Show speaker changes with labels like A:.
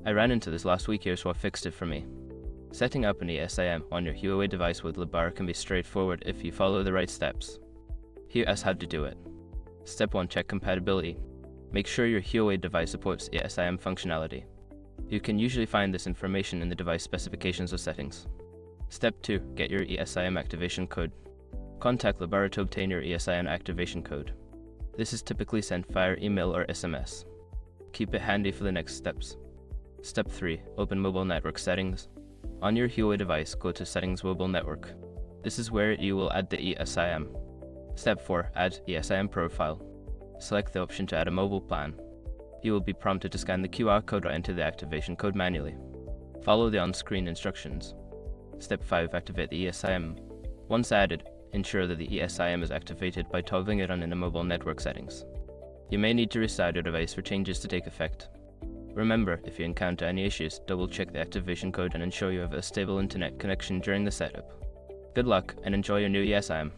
A: I ran into this last week here, so I fixed it for me. Setting up an ESIM on your Huawei device with Lebara can be straightforward if you follow the right steps. Here is how to do it. Step 1. Check compatibility. Make sure your Huawei device supports ESIM functionality. You can usually find this information in the device specifications or settings. Step 2. Get your ESIM activation code. Contact Lebara to obtain your ESIM activation code. This is typically sent via email or SMS. Keep it handy for the next steps. Step 3. Open mobile network settings. On your Huawei device, go to Settings Mobile Network. This is where you will add the ESIM. Step 4. Add ESIM profile. Select the option to add a mobile plan. You will be prompted to scan the QR code or enter the activation code manually. Follow the on-screen instructions. Step 5. Activate the ESIM. Once added, ensure that the ESIM is activated by toggling it on in the mobile network settings. You may need to restart your device for changes to take effect. Remember, if you encounter any issues, double-check the activation code and ensure you have a stable internet connection during the setup. Good luck and enjoy your new ESIM.